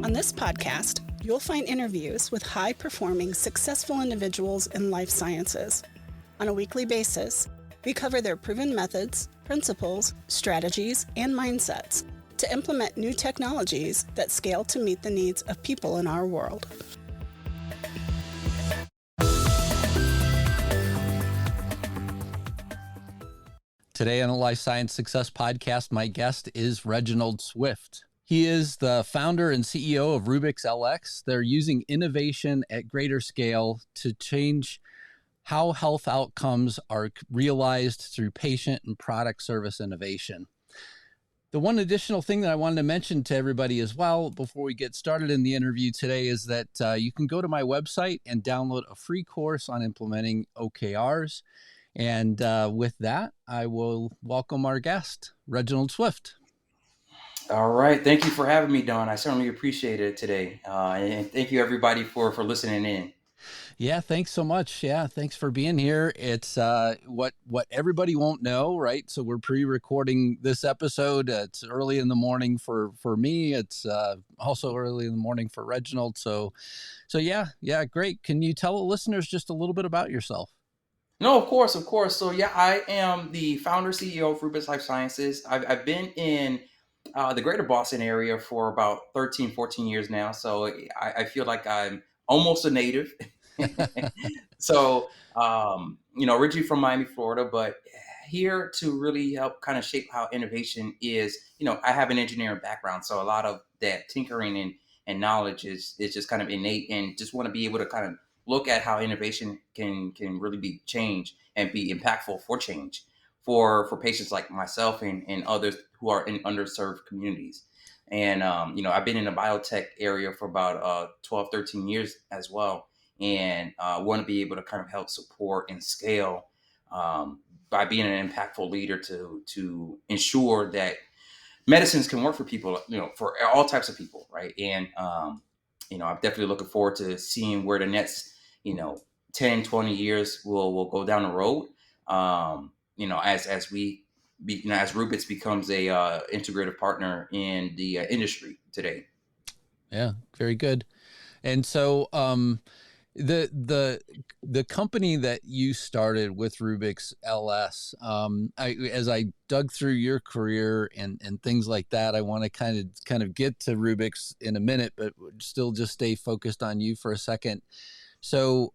On this podcast, you'll find interviews with high-performing, successful individuals in life sciences. On a weekly basis, we cover their proven methods, principles, strategies, and mindsets to implement new technologies that scale to meet the needs of people in our world. Today on the Life Science Success Podcast, my guest is Reginald Swift. He is the founder and CEO of Rubix LX. They're using innovation at greater scale to change how health outcomes are realized through patient and product service innovation. The one additional thing that I wanted to mention to everybody as well before we get started in the interview today is that you can go to my website and download a free course on implementing OKRs. And with that, I will welcome our guest, Reginald Swift. All right. Thank you for having me, Don. I certainly appreciate it today. And thank you, everybody, for listening in. Yeah, thanks so much. Yeah, thanks for being here. It's what everybody won't know, right? So we're pre-recording this episode. It's early in the morning for me. It's also early in the morning for Reginald. So yeah, great. Can you tell the listeners just a little bit about yourself? No, of course. So yeah, I am the founder CEO of Rubix Life Sciences. I've been in the greater Boston area for about 13, 14 years now. So I feel like I'm almost a native. So, originally from Miami, Florida, but here to really help kind of shape how innovation is, I have an engineering background. So a lot of that tinkering and knowledge is just kind of innate, and just want to be able to kind of look at how innovation can really be change and be impactful for change for patients like myself and others who are in underserved communities. And, I've been in the biotech area for about 12, 13 years as well. And want to be able to kind of help support and scale by being an impactful leader to ensure that medicines can work for people, for all types of people, right? And, I'm definitely looking forward to seeing where the next, 10, 20 years will go down the road, as we as Rubix becomes a integrative partner in the industry today. Yeah, very good. And so the company that you started with Rubix LS, as I dug through your career and things like that, I want to kind of get to Rubix in a minute, but still just stay focused on you for a second. So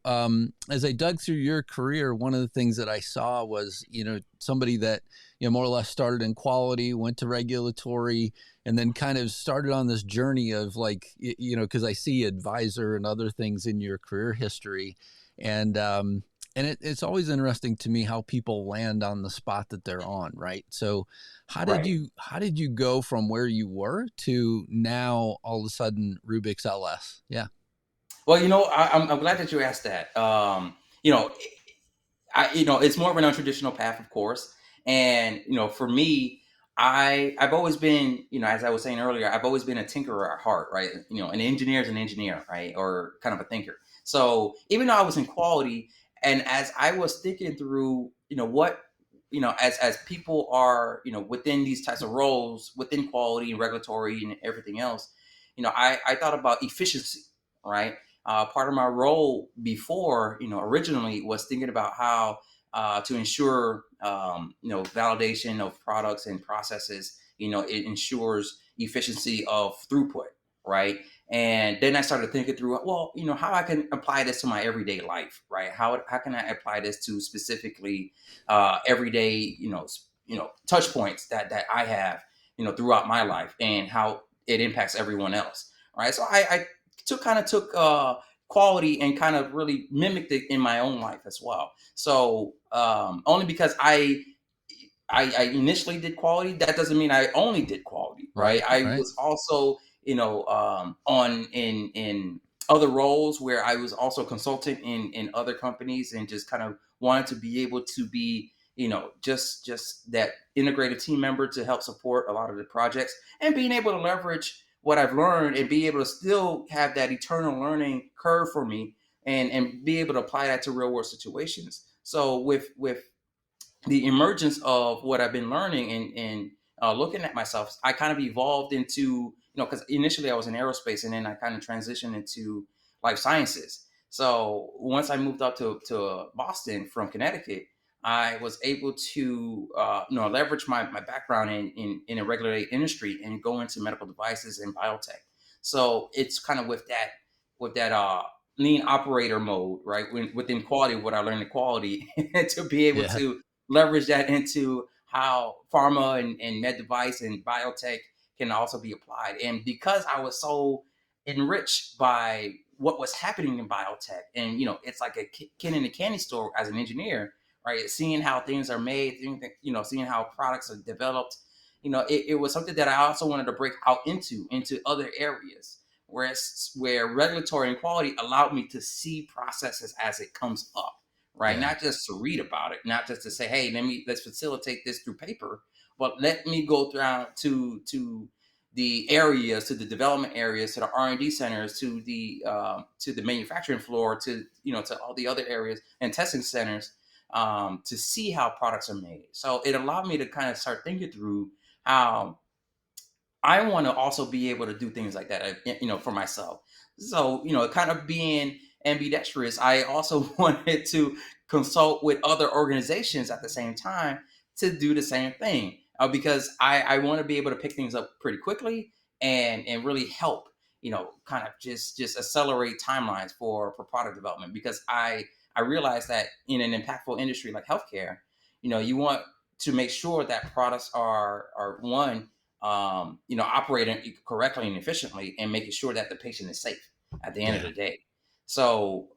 as I dug through your career, one of the things that I saw was, somebody that, more or less started in quality, went to regulatory, and then kind of started on this journey of because I see advisor and other things in your career history. And it's always interesting to me how people land on the spot that they're on, right? So how did you go from where you were to now all of a sudden Rubix LS? Yeah. Well, I'm glad that you asked that. It's more of an untraditional path, of course. And, for me, I've always been, as I was saying earlier, I've always been a tinkerer at heart, right? An engineer is an engineer, right? Or kind of a thinker. So even though I was in quality, and as I was thinking through, what, as people are, within these types of roles, within quality and regulatory and everything else, I thought about efficiency, right? Part of my role before, originally was thinking about how to ensure, validation of products and processes, it ensures efficiency of throughput, right? And then I started thinking through, well, how I can apply this to my everyday life, right? How can I apply this to specifically everyday, touch points that I have, throughout my life, and how it impacts everyone else, right? So I took quality and kind of really mimicked it in my own life as well. So only because I initially did quality, that doesn't mean I only did quality, right? I was also, on in other roles where I was also consultant in other companies, and just kind of wanted to be able to be, just that integrated team member to help support a lot of the projects, and being able to leverage what I've learned and be able to still have that eternal learning curve for me, and be able to apply that to real world situations. So with the emergence of what I've been learning and looking at myself, I kind of evolved into, because initially I was in aerospace, and then I kind of transitioned into life sciences. So once I moved up to Boston from Connecticut, I was able to leverage my background in a regulated industry and go into medical devices and biotech. So it's kind of with that lean operator mode, right? Within quality, what I learned in quality, to be able Yeah. to leverage that into how pharma and med device and biotech can also be applied. And because I was so enriched by what was happening in biotech, and it's like a kid in a candy store as an engineer, right? Seeing how things are made, seeing how products are developed. It was something that I also wanted to break out into other areas, where regulatory and quality allowed me to see processes as it comes up, right? Yeah. Not just to read about it, not just to say, hey, let's facilitate this through paper, but let me go down to the areas, to the development areas, to the R&D centers, to the manufacturing floor, to all the other areas and testing centers, to see how products are made. So it allowed me to kind of start thinking through how I want to also be able to do things like that, for myself. So, kind of being ambidextrous, I also wanted to consult with other organizations at the same time to do the same thing, because I want to be able to pick things up pretty quickly and really help, kind of just accelerate timelines for product development, because I realize that in an impactful industry like healthcare, you want to make sure that products are one, operating correctly and efficiently, and making sure that the patient is safe at the end of Yeah. the day. So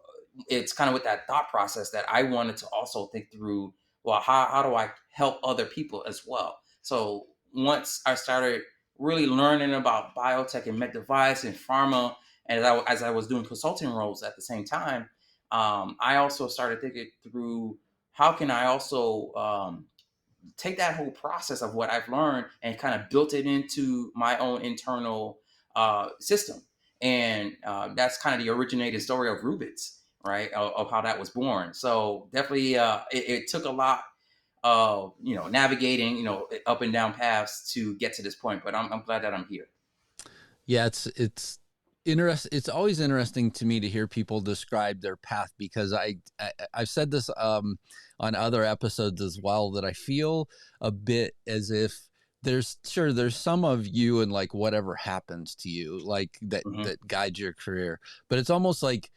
it's kind of with that thought process that I wanted to also think through, well, how do I help other people as well? So once I started really learning about biotech and med device and pharma, and as I was doing consulting roles at the same time, I also started thinking through, how can I also take that whole process of what I've learned and kind of built it into my own internal system. And that's kind of the originated story of Rubix, right? Of how that was born. So definitely, it took a lot of navigating, up and down paths to get to this point. But I'm glad that I'm here. Yeah, it's interest. It's always interesting to me to hear people describe their path, because I've said this on other episodes as well, that I feel a bit as if there's some of you and like whatever happens to you, like Hmm. that guides your career, but it's almost like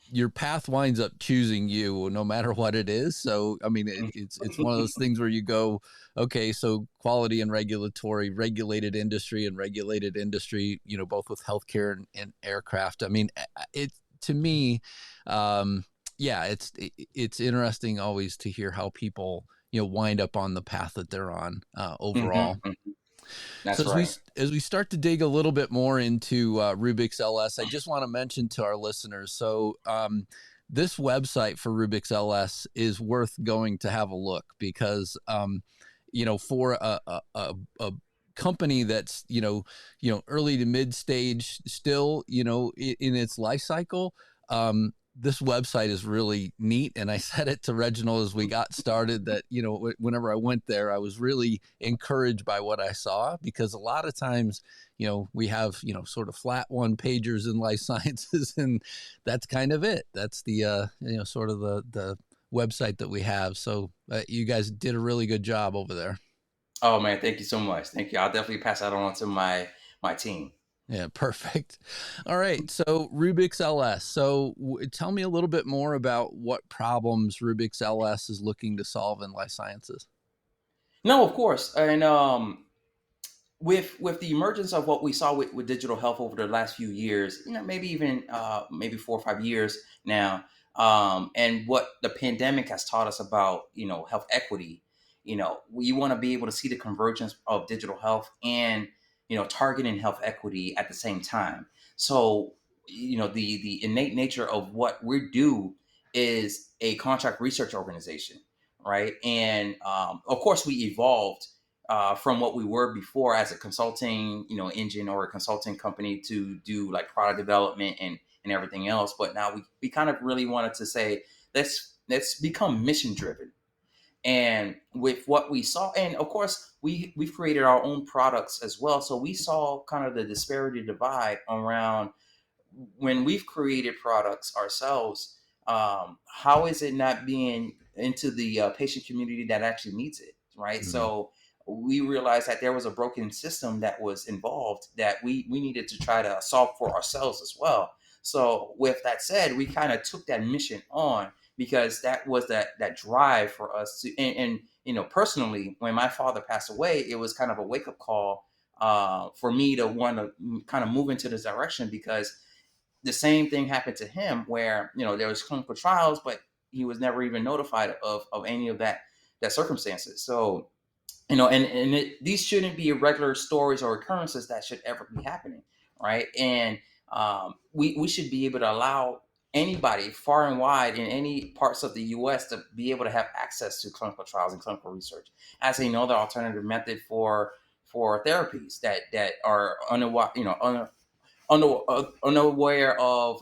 your path winds up choosing you no matter what it is. So, I mean, it's one of those things where you go, okay, so quality and regulatory, regulated industry, both with healthcare and aircraft. I mean, it to me, yeah, it's interesting always to hear how people, wind up on the path that they're on Hmm. overall. So That's as we right. as we start to dig a little bit more into Rubix LS, I just want to mention to our listeners. So this website for Rubix LS is worth going to have a look, because for a company that's early to mid stage still, in its life cycle. This website is really neat. And I said it to Reginald as we got started that, whenever I went there, I was really encouraged by what I saw, because a lot of times, we have, sort of flat one pagers in life sciences, and that's kind of it. That's the, sort of the website that we have. So you guys did a really good job over there. Oh man, thank you so much. Thank you. I'll definitely pass that on to my team. Yeah, perfect. All right. So Rubix LS. So tell me a little bit more about what problems Rubix LS is looking to solve in life sciences. No, of course. And with the emergence of what we saw with digital health over the last few years, maybe even maybe 4 or 5 years now, and what the pandemic has taught us about health equity, we want to be able to see the convergence of digital health and targeting health equity at the same time. So the innate nature of what we do is a contract research organization, right? And of course we evolved from what we were before as a consulting, engine or a consulting company to do like product development and everything else. But now we kind of really wanted to say, let's become mission driven. And with what we saw, and of course we've created our own products as well. So we saw kind of the disparity divide around when we've created products ourselves. How is it not being into the patient community that actually needs it, right? Mhm. So we realized that there was a broken system that was involved that we needed to try to solve for ourselves as well. So with that said, we kind of took that mission on because that was that drive for us to, and personally, when my father passed away, it was kind of a wake up call for me to want to kind of move into this direction, because the same thing happened to him where there was clinical trials, but he was never even notified of any of that circumstances. So these shouldn't be regular stories or occurrences that should ever be happening, right? And we should be able to allow anybody far and wide in any parts of the U.S. to be able to have access to clinical trials and clinical research as another alternative method for therapies that are unaware of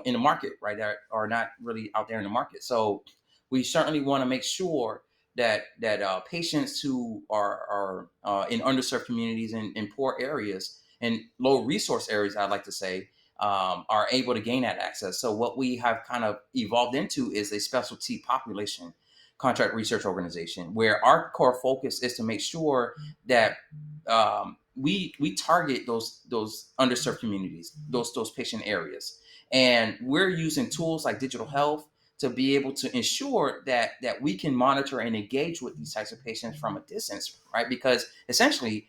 in the market, right, that are not really out there in the market. So we certainly want to make sure that patients who are in underserved communities and in poor areas and low resource areas, I'd like to say, are able to gain that access. So what we have kind of evolved into is a specialty population contract research organization, where our core focus is to make sure that we target those underserved communities, those patient areas, and we're using tools like digital health to be able to ensure that we can monitor and engage with these types of patients from a distance, right? Because essentially,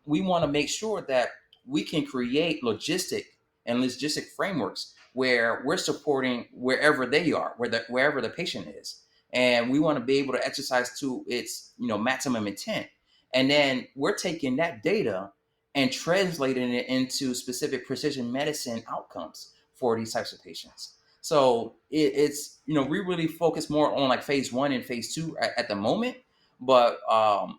we want to make sure that we can create logistic frameworks where we're supporting wherever they are, wherever the patient is, and we want to be able to exercise to its maximum intent. And then we're taking that data and translating it into specific precision medicine outcomes for these types of patients. So it's we really focus more on like phase one and phase two at the moment, but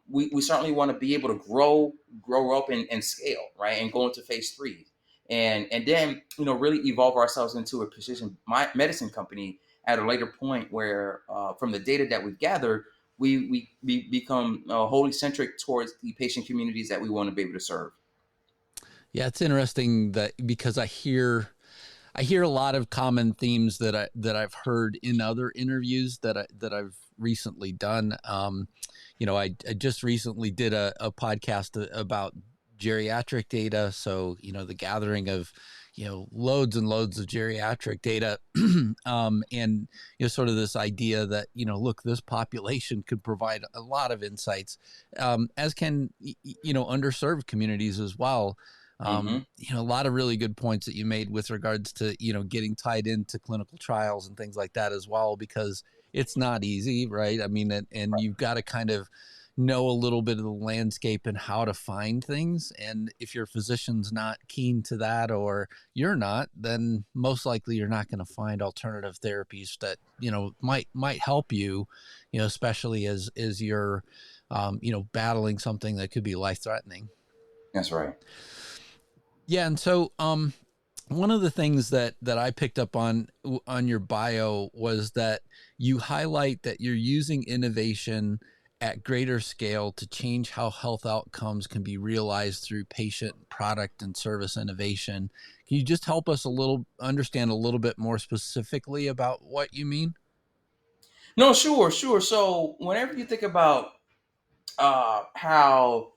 we certainly want to be able to grow up and scale, right, and go into phase three, and then really evolve ourselves into a precision medicine company at a later point where from the data that we've gathered, we become wholly centric towards the patient communities that we want to be able to serve. Yeah, it's interesting that because I hear a lot of common themes that I've heard in other interviews that I've recently done. I just recently did a podcast about geriatric data. So, the gathering of, loads and loads of geriatric data. And, sort of this idea that, look, this population could provide a lot of insights, as can, underserved communities as well. Hmm. A lot of really good points that you made with regards to, getting tied into clinical trials and things like that as well, because it's not easy, right? I mean, and you've got to kind of know a little bit of the landscape and how to find things. And if your physician's not keen to that, or you're not, then most likely you're not going to find alternative therapies that, might help you, especially as you're, battling something that could be life-threatening. That's right. Yeah. And so, one of the things that I picked up on your bio was that you highlight that you're using innovation at greater scale to change how health outcomes can be realized through patient, product, and service innovation. Can you just help us understand a little bit more specifically about what you mean? No, sure. So whenever you think about how,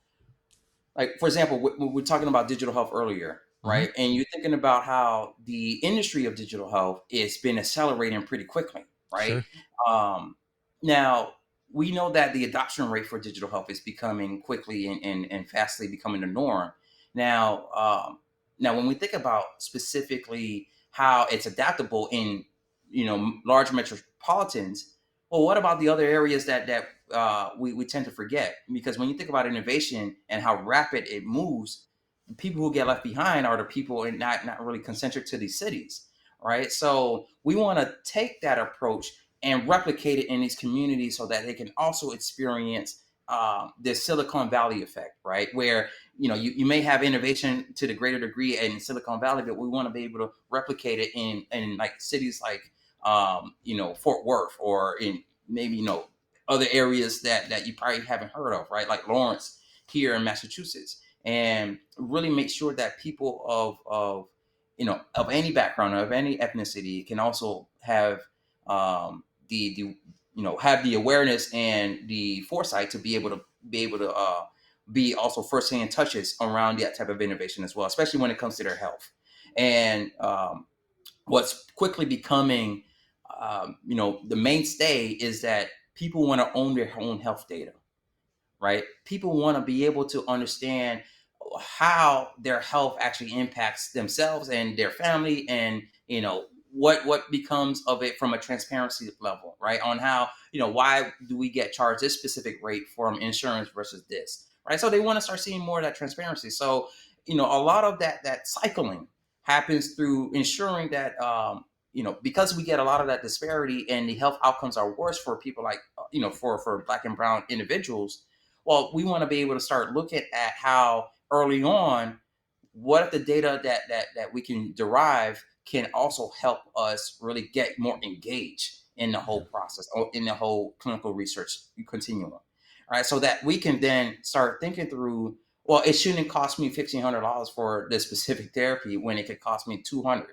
like, for example, we're talking about digital health earlier, Hmm. right? And you're thinking about how the industry of digital health is been accelerating pretty quickly, right? Sure. Um, Now, we know that the adoption rate for digital health is becoming quickly and fastly becoming the norm. Now, when we think about specifically how it's adaptable in large metropolitans, well, what about the other areas that we tend to forget? Because when you think about innovation and how rapid it moves, the people who get left behind are the people and not really concentric to these cities, right? So we want to take that approach and replicate it in these communities so that they can also experience the Silicon Valley effect, right? Where you may have innovation to the greater degree in Silicon Valley, but we want to be able to replicate it in like cities like Fort Worth or in maybe, other areas that you probably haven't heard of, right? Like Lawrence here in Massachusetts, and really make sure that people of any background, of any ethnicity, can also have the have the awareness and the foresight to be also firsthand touches around that type of innovation as well, especially when it comes to their health. And what's quickly becoming, the mainstay is that people want to own their own health data, right? People want to be able to understand how their health actually impacts themselves and their family, and what becomes of it from a transparency level, right? On how, why do we get charged this specific rate from insurance versus this, right? So they want to start seeing more of that transparency. So a lot of that cycling happens through ensuring that because we get a lot of that disparity and the health outcomes are worse for people like for Black and brown individuals. Well, we want to be able to start looking at how early on, what if the data that we can derive can also help us really get more engaged in the whole process, or in the whole clinical research continuum. All right, so that we can then start thinking through, well, it shouldn't cost me $1,500 for this specific therapy when it could cost me 200,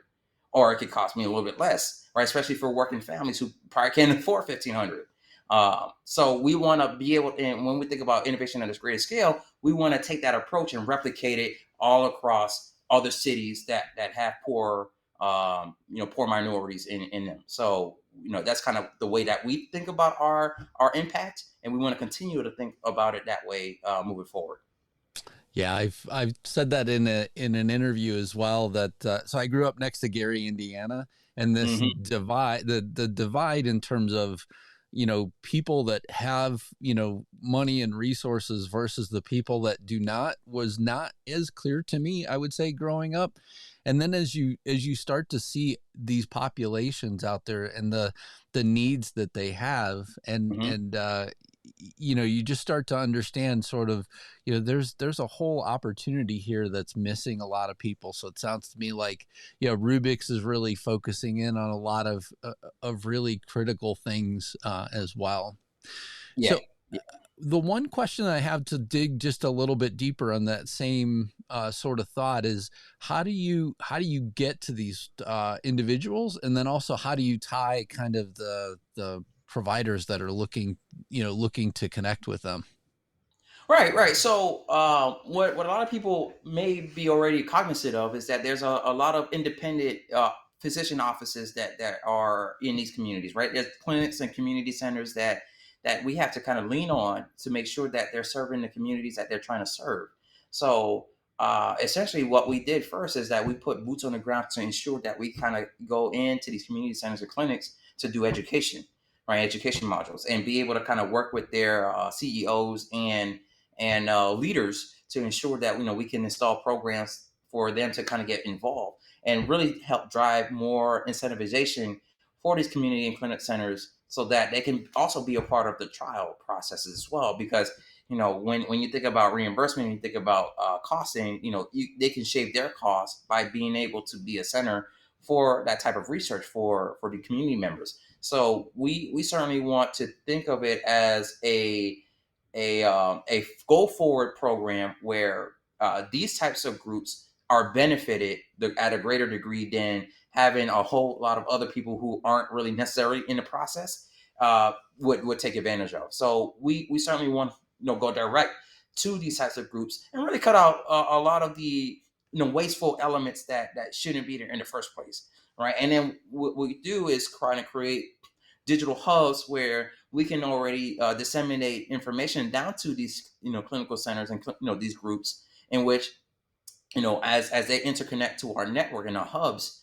or it could cost me a little bit less, right? Especially for working families who probably can't afford 1,500. So we want to be able, and when we think about innovation at this greater scale, we want to take that approach and replicate it all across other cities that have poor, poor minorities in them. So that's kind of the way that we think about our impact, and we want to continue to think about it that way moving forward. Yeah, I've said that in an interview as well. That so I grew up next to Gary, Indiana, and this divide, the divide in terms of people that have money and resources versus the people that do not, was not as clear to me, I would say, growing up. And then as you start to see these populations out there and the needs that they have, and you just start to understand sort of, there's a whole opportunity here that's missing a lot of people. So it sounds to me like, Rubix is really focusing in on a lot of really critical things as well. Yeah. So the one question I have to dig just a little bit deeper on that same sort of thought is, how do you get to these individuals, and then also how do you tie kind of the providers that are looking to connect with them? Right. So, what a lot of people may be already cognizant of is that there's a lot of independent physician offices that are in these communities, right? There's clinics and community centers that we have to kind of lean on to make sure that they're serving the communities that they're trying to serve. So, essentially, what we did first is that we put boots on the ground to ensure that we kind of go into these community centers or clinics to do education, right? Education modules, and be able to kind of work with their CEOs and leaders to ensure that we can install programs for them to kind of get involved and really help drive more incentivization for these community and clinic centers, so that they can also be a part of the trial processes as well. Because when you think about reimbursement, you think about costing, they can shave their costs by being able to be a center for that type of research for the community members. So we certainly want to think of it as a go forward program where these types of groups are benefited at a greater degree than having a whole lot of other people who aren't really necessarily in the process would take advantage of. So we certainly want to go direct to these types of groups and really cut out a lot of the wasteful elements that shouldn't be there in the first place, right? And then what we do is try to create digital hubs where we can already disseminate information down to these clinical centers and these groups, in which as they interconnect to our network and our hubs,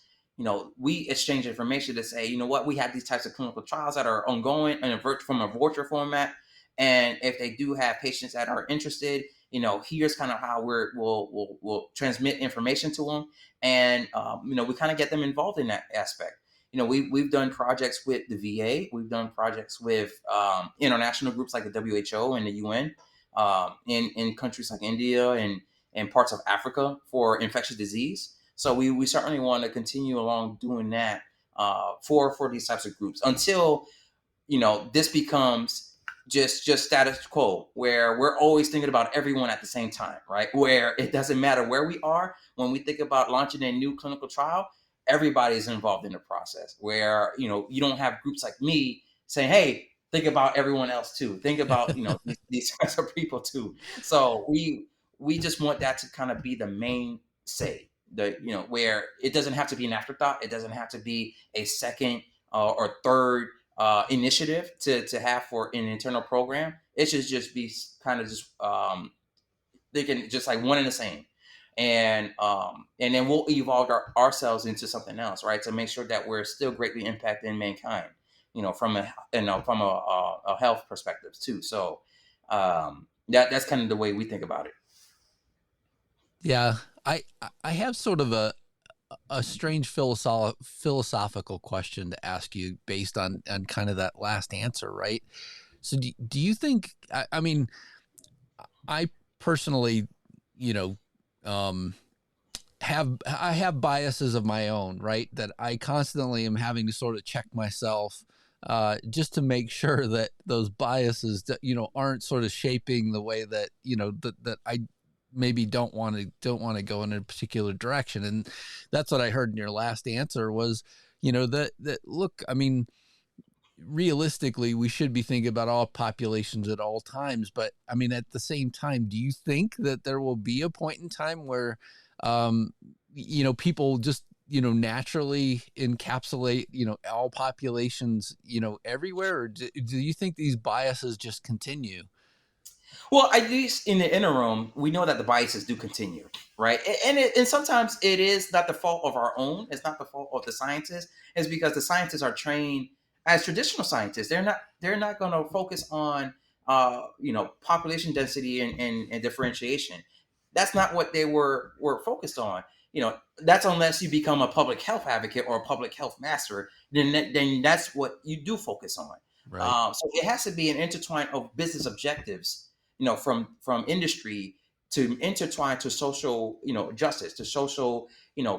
we exchange information to say, what, we have these types of clinical trials that are ongoing from a virtual format, and if they do have patients that are interested, here's kind of how we'll transmit information to them, and we kind of get them involved in that aspect. We've done projects with the VA. We've done projects with international groups like the WHO and the UN in countries like India and parts of Africa for infectious disease. So we certainly want to continue along doing that for these types of groups until this becomes just status quo, where we're always thinking about everyone at the same time, right? Where it doesn't matter where we are when we think about launching a new clinical trial, everybody's involved in the process. Where you don't have groups like me saying, "Hey, think about everyone else too. Think about these kinds of people too." So we just want that to kind of be the main say, where it doesn't have to be an afterthought. It doesn't have to be a second or third initiative to have for an internal program. It should just be kind of just thinking just like one and the same, and then we'll evolve ourselves into something else, right? To make sure that we're still greatly impacting mankind, from a health perspective too. So that's kind of the way we think about it. Yeah, I have sort of a strange philosophical question to ask you based on kind of that last answer, right? So do you think, I mean, I personally, I have biases of my own, right? That I constantly am having to sort of check myself just to make sure that those biases that, aren't sort of shaping the way that, that I maybe don't want to go in a particular direction. And that's what I heard in your last answer was, that look, I mean, realistically, we should be thinking about all populations at all times. But I mean, at the same time, do you think that there will be a point in time where, people just, naturally encapsulate, all populations, everywhere? Or do you think these biases just continue? Well, at least in the interim, we know that the biases do continue, right? And sometimes it is not the fault of our own. It's not the fault of the scientists. It's because the scientists are trained as traditional scientists. They're not going to focus on population density and differentiation. That's not what they were focused on. That's unless you become a public health advocate or a public health master, then that's what you do focus on. Right. So it has to be an intertwine of business objectives, from industry to intertwine to social, justice, to social,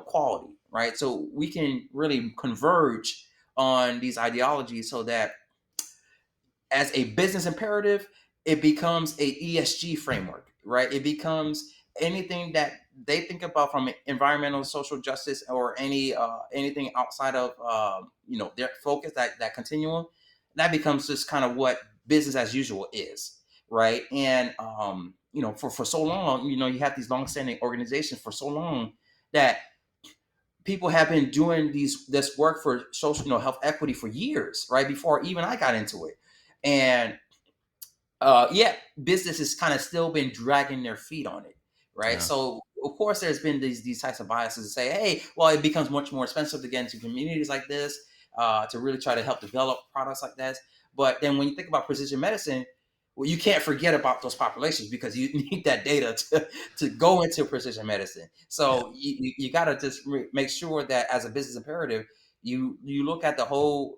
quality, right? So we can really converge on these ideologies so that as a business imperative, it becomes a ESG framework, right? It becomes anything that they think about from environmental, social justice, or anything outside of their focus, that continuum. That becomes just kind of what business as usual is, right? And for so long, you have these long-standing organizations for so long that people have been doing this work for social, health equity for years, right? Before even I got into it. And yeah, business has kind of still been dragging their feet on it, right? Yeah. So of course there's been these types of biases to say, hey, well, it becomes much more expensive to get into communities like this, to really try to help develop products like this. But then when you think about precision medicine, well, you can't forget about those populations because you need that data to go into precision medicine. So you got to just make sure that as a business imperative, you look at the whole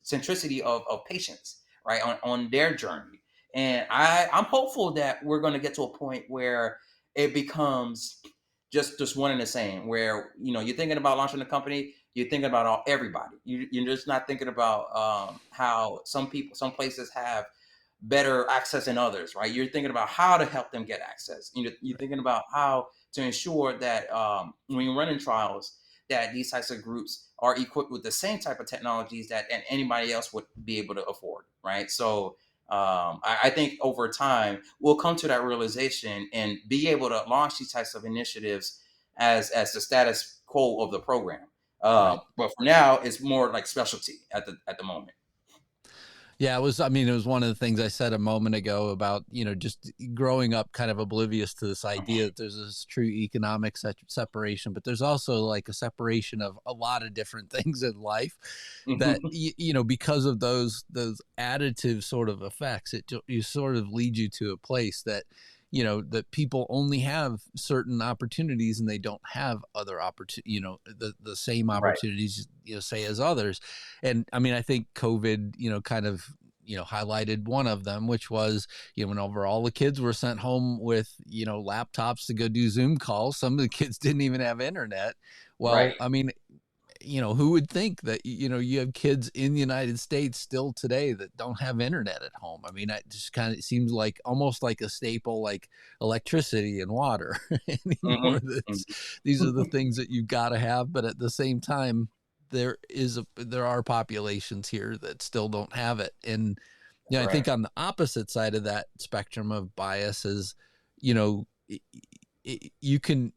centricity of patients, right, on their journey. And I'm hopeful that we're going to get to a point where it becomes just one and the same, where you're thinking about launching a company, you're thinking about everybody. You're just not thinking about how some places have better access than others, right? You're thinking about how to help them get access. You're thinking about how to ensure that when you're running trials, that these types of groups are equipped with the same type of technologies that anybody else would be able to afford, right? So I think over time we'll come to that realization and be able to launch these types of initiatives as the status quo of the program. Right. But for now, it's more like specialty at the moment. Yeah, it was one of the things I said a moment ago about, just growing up kind of oblivious to this idea that there's this true economic separation, but there's also like a separation of a lot of different things in life that, because of those additive sort of effects, you sort of lead you to a place that, that people only have certain opportunities and they don't have other opportunities, the same opportunities, say as others. And I mean, I think COVID, kind of, highlighted one of them, which was, whenever all the kids were sent home with, laptops to go do Zoom calls, some of the kids didn't even have internet. Well, Right. I mean, who would think that, you have kids in the United States still today that don't have internet at home? I mean, it just kind of seems like almost like a staple, like electricity and water anymore. These are the things that you've got to have. But at the same time, there are populations here that still don't have it. And, I Right. think on the opposite side of that spectrum of bias is, you can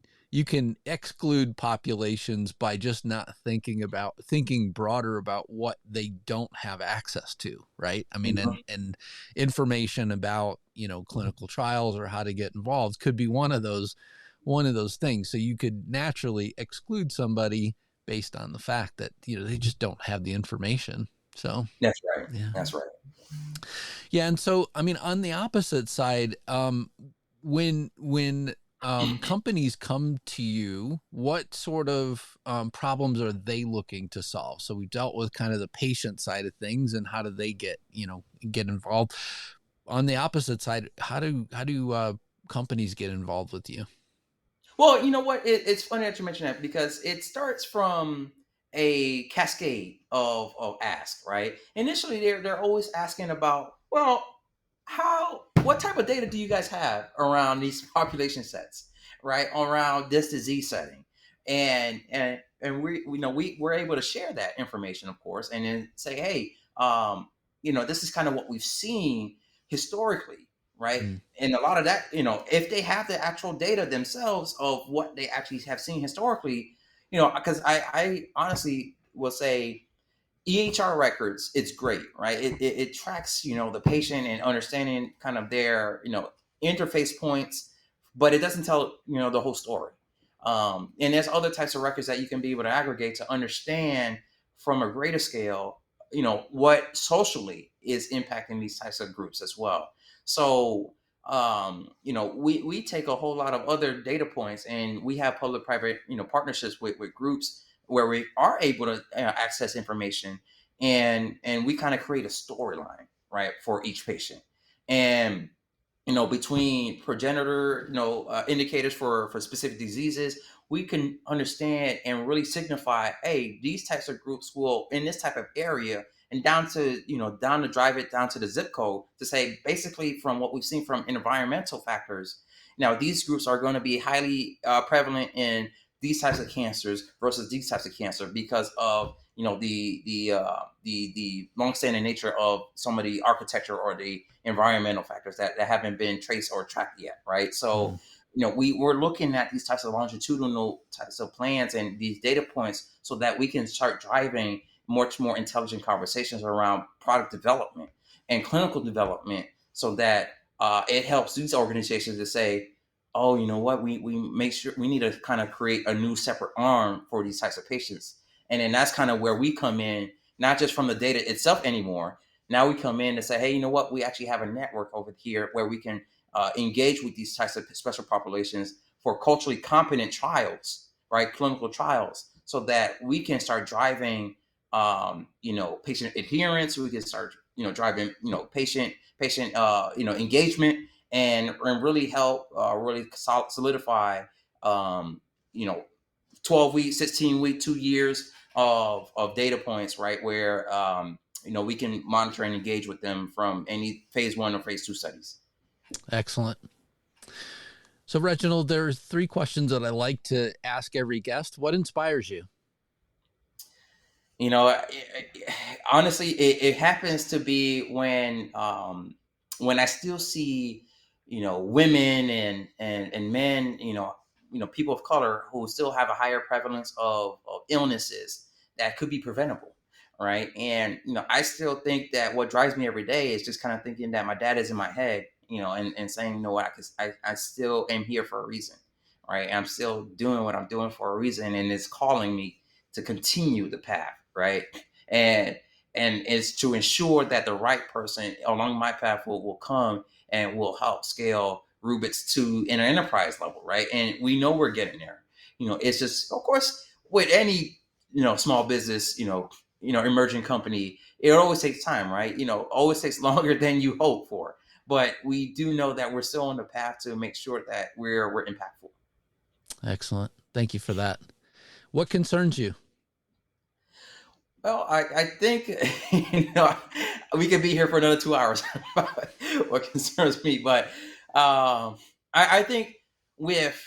exclude populations by just not thinking broader about what they don't have access to, right? I mean, and information about, clinical trials or how to get involved could be one of those things. So you could naturally exclude somebody based on the fact that, they just don't have the information. So That's right. yeah. That's right. Yeah. And so, I mean, on the opposite side, when companies come to you, what sort of problems are they looking to solve? So we dealt with kind of the patient side of things and how do they get involved. On the opposite side, how do companies get involved with you? Well, you know what? It's funny that you mention that because it starts from a cascade of ask, right? Initially, they're always asking about, well, what type of data do you guys have around these population sets, right? Around this disease setting, and we're able to share that information, of course, and then say, hey, this is kind of what we've seen historically, right? And a lot of that, if they have the actual data themselves of what they actually have seen historically, because I honestly will say EHR records, it's great, right? It tracks, the patient and understanding kind of their, interface points, but it doesn't tell, the whole story. And there's other types of records that you can be able to aggregate to understand from a greater scale, what socially is impacting these types of groups as well. So, we take a whole lot of other data points and we have public-private, partnerships with groups where we are able to access information and we kind of create a storyline, right, for each patient. And between progenitor, indicators for specific diseases, we can understand and really signify, hey, these types of groups will in this type of area, and down to drive it down to the zip code to say, basically, from what we've seen from environmental factors, now these groups are going to be highly prevalent in these types of cancers versus these types of cancer because of the longstanding nature of some of the architecture or the environmental factors that haven't been traced or tracked yet, right? So, we're looking at these types of longitudinal types of plans and these data points so that we can start driving much more intelligent conversations around product development and clinical development so that it helps these organizations to say, oh, you know what, we make sure we need to kind of create a new separate arm for these types of patients. And then that's kind of where we come in, not just from the data itself anymore. Now we come in and say, hey, you know what? We actually have a network over here where we can engage with these types of special populations for culturally competent trials, right? Clinical trials, so that we can start driving, patient adherence. We can start, driving, patient, engagement and really help really solidify, 12 weeks, 16 weeks, 2 years of data points, right? Where, we can monitor and engage with them from any phase 1 or phase 2 studies. Excellent. So Reginald, there's 3 questions that I like to ask every guest. What inspires you? Honestly, it happens to be when I still see, women and men, people of color who still have a higher prevalence of illnesses that could be preventable, right? And I still think that what drives me every day is just kind of thinking that my dad is in my head, and saying, what, I still am here for a reason, right? And I'm still doing what I'm doing for a reason, and it's calling me to continue the path, right? And it's to ensure that the right person along my path will come and will help scale Rubix to an enterprise level, right? And we know we're getting there. It's just, of course, with any small business, emerging company, it always takes time, right? Always takes longer than you hope for. But we do know that we're still on the path to make sure that we're impactful. Excellent. Thank you for that. What concerns you? Well, I think we could be here for another 2 hours. What concerns me, but I think with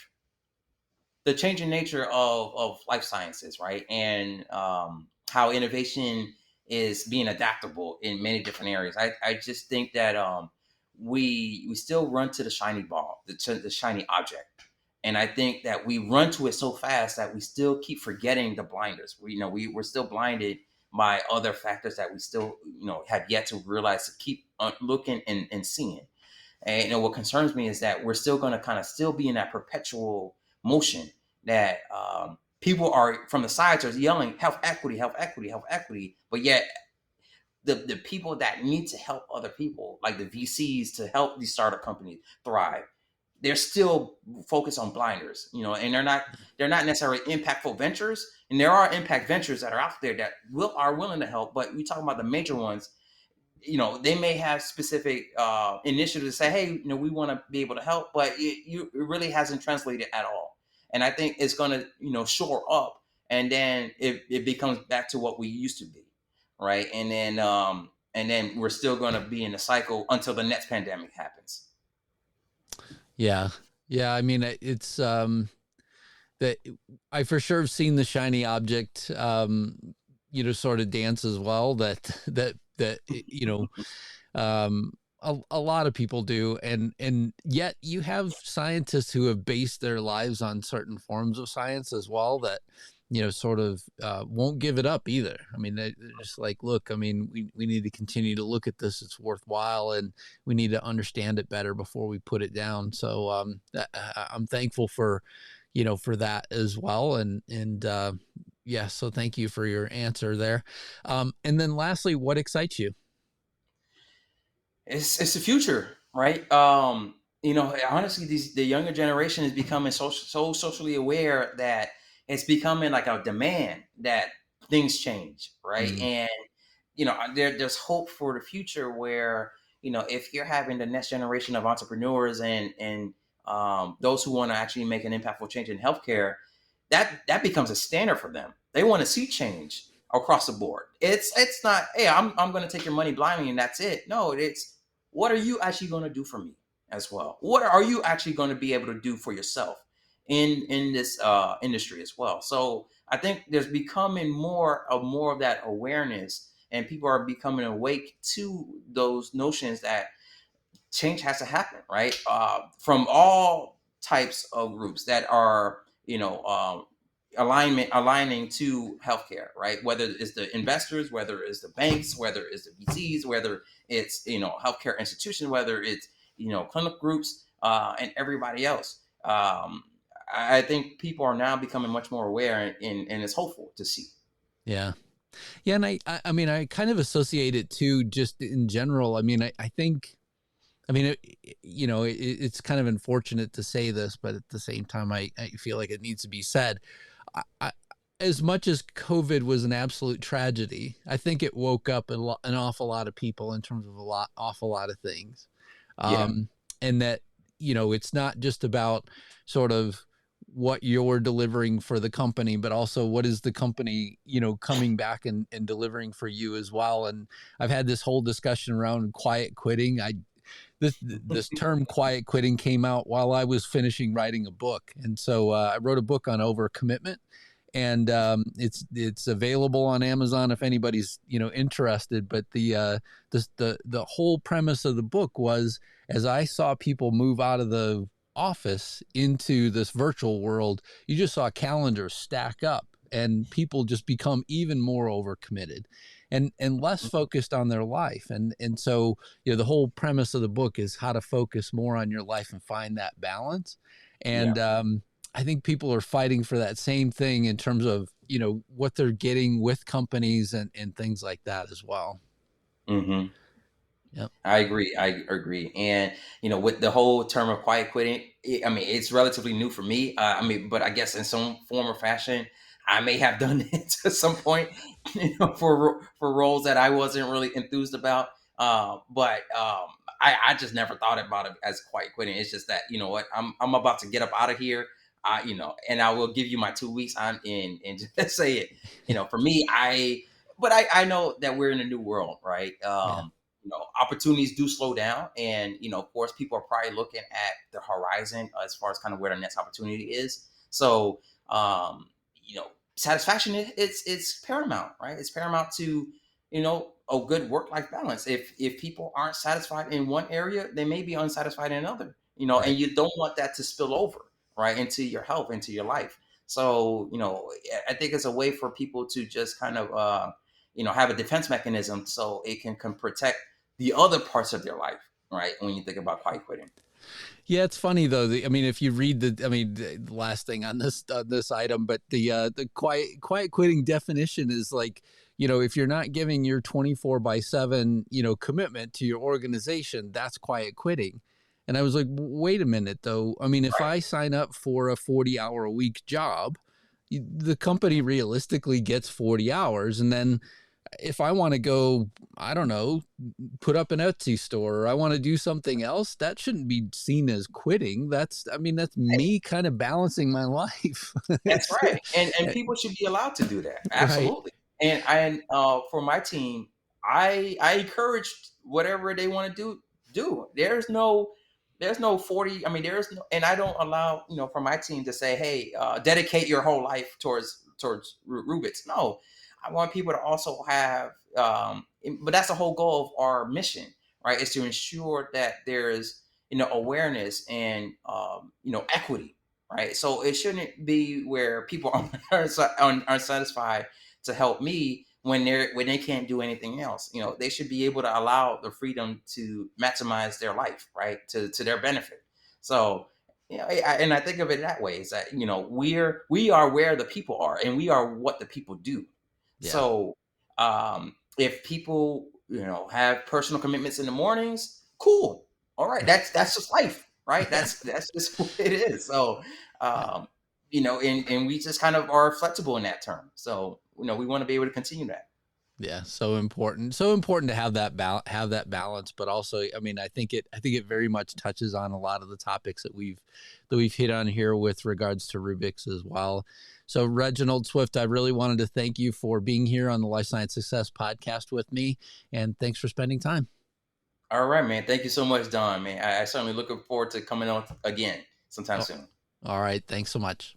the changing nature of life sciences, right, and how innovation is being adaptable in many different areas, I just think that we still run to the shiny ball, the shiny object. And I think that we run to it so fast that we still keep forgetting the blinders. We're still blinded by other factors that we still, have yet to realize, to keep looking and seeing. And what concerns me is that we're still going to kind of still be in that perpetual motion that people are from the sides are yelling health equity, health equity, health equity, but yet the people that need to help other people, like the VCs to help these startup companies thrive, they're still focused on blinders, and they're not necessarily impactful ventures. And there are impact ventures that are out there that are willing to help, but we talk about the major ones. They may have specific initiatives to say, hey, we want to be able to help, but it really hasn't translated at all. And I think it's going to, shore up, and then it becomes back to what we used to be, right? And then we're still going to be in the cycle until the next pandemic happens. Yeah. Yeah. I mean, it's, that I for sure have seen the shiny object, sort of dance as well. A lot of people do. And yet you have scientists who have based their lives on certain forms of science as well that, sort of won't give it up either. I mean, they're just like, look, I mean, we need to continue to look at this. It's worthwhile, and we need to understand it better before we put it down. So I'm thankful for that as well. And yeah, so thank you for your answer there. And then lastly, what excites you? It's the future, right? Honestly, the younger generation is becoming so socially aware that it's becoming like a demand that things change, right? Mm, And there's hope for the future where, if you're having the next generation of entrepreneurs and those who want to actually make an impactful change in healthcare, that becomes a standard for them. They want to see change across the board. It's not, hey, I'm going to take your money blindly and that's it. No, it's, what are you actually going to do for me as well? What are you actually going to be able to do for yourself in this industry as well? So I think there's becoming more of that awareness, and people are becoming awake to those notions that change has to happen, right? From all types of groups that are, aligning to healthcare, right? Whether it's the investors, whether it's the banks, whether it's the VCs, whether it's healthcare institutions, whether it's clinical groups, and everybody else. I think people are now becoming much more aware, and it's hopeful to see. yeah. Yeah. And I mean, I kind of associate it too, just in general. I mean, I think, I mean, it's kind of unfortunate to say this, but at the same time, I feel like it needs to be said. I, as much as COVID was an absolute tragedy, I think it woke up an awful lot of people in terms of awful lot of things. Yeah. Um, and that, it's not just about sort of what you're delivering for the company, but also what is the company, coming back and delivering for you as well. And I've had this whole discussion around quiet quitting. This term quiet quitting came out while I was finishing writing a book. And so I wrote a book on overcommitment, and it's available on Amazon if anybody's interested. But the whole premise of the book was, as I saw people move out of the office into this virtual world, you just saw calendars stack up and people just become even more overcommitted and less focused on their life. And so the whole premise of the book is how to focus more on your life and find that balance. Yeah. And I think people are fighting for that same thing in terms of what they're getting with companies and things like that as well. Mm-hmm. Yep. I agree. I agree. And with the whole term of quiet quitting, I mean, it's relatively new for me. But I guess in some form or fashion, I may have done it at some point, for roles that I wasn't really enthused about. But I just never thought about it as quiet quitting. It's just that, what, I'm about to get up out of here. And I will give you my 2 weeks on in and just say it. For me, but I know that we're in a new world, right? Yeah. Opportunities do slow down, and of course, people are probably looking at the horizon as far as kind of where the next opportunity is. So, um, you know, satisfaction it's paramount, right? It's paramount to a good work life balance. If people aren't satisfied in one area, they may be unsatisfied in another. Right. And you don't want that to spill over right into your health, into your life. So, I think it's a way for people to just kind of have a defense mechanism so it can protect the other parts of their life, right? When you think about quiet quitting. Yeah, it's funny though. I mean, if you read the last thing on this item, but the quiet quitting definition is like, if you're not giving your 24/7 commitment to your organization, that's quiet quitting. And I was like, wait a minute though. I mean, if Right. I sign up for a 40-hour a week job, the company realistically gets 40 hours, and then if I want to go, I don't know, put up an Etsy store, or I want to do something else, that shouldn't be seen as quitting. That's me kind of balancing my life. That's right. And people should be allowed to do that. Right. Absolutely. And for my team, I encourage whatever they want to do. There's no 40. I mean, there's no, and I don't allow, for my team to say, hey, dedicate your whole life towards Rubix. No, I want people to also have, but that's the whole goal of our mission, right? Is to ensure that there's, awareness and, equity, right? So it shouldn't be where people aren't satisfied to help me when they can't do anything else. They should be able to allow the freedom to maximize their life, right, to their benefit. So, and I think of it that way: is that we are where the people are, and we are what the people do. Yeah. So, if people have personal commitments in the mornings, cool, all right, that's just life, right? That's just what it is. So, um, and we just kind of are flexible in that term. So, we want to be able to continue that. Yeah, so important. So important to have that balance, but also, I mean, I think it very much touches on a lot of the topics that we've hit on here with regards to Rubix as well. So, Reginald Swift, I really wanted to thank you for being here on the Life Science Success podcast with me, and thanks for spending time. All right, man. Thank you so much, Don. Man, I certainly looking forward to coming on again sometime soon. All right, thanks so much.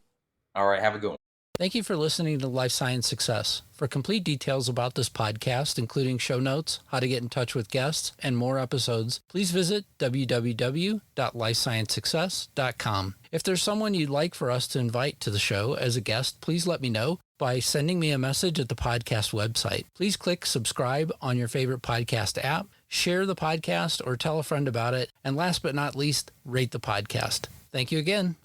All right, have a good one. Thank you for listening to Life Science Success. For complete details about this podcast, including show notes, how to get in touch with guests, and more episodes, please visit www.lifesciencesuccess.com. If there's someone you'd like for us to invite to the show as a guest, please let me know by sending me a message at the podcast website. Please click subscribe on your favorite podcast app, share the podcast, or tell a friend about it, and last but not least, rate the podcast. Thank you again.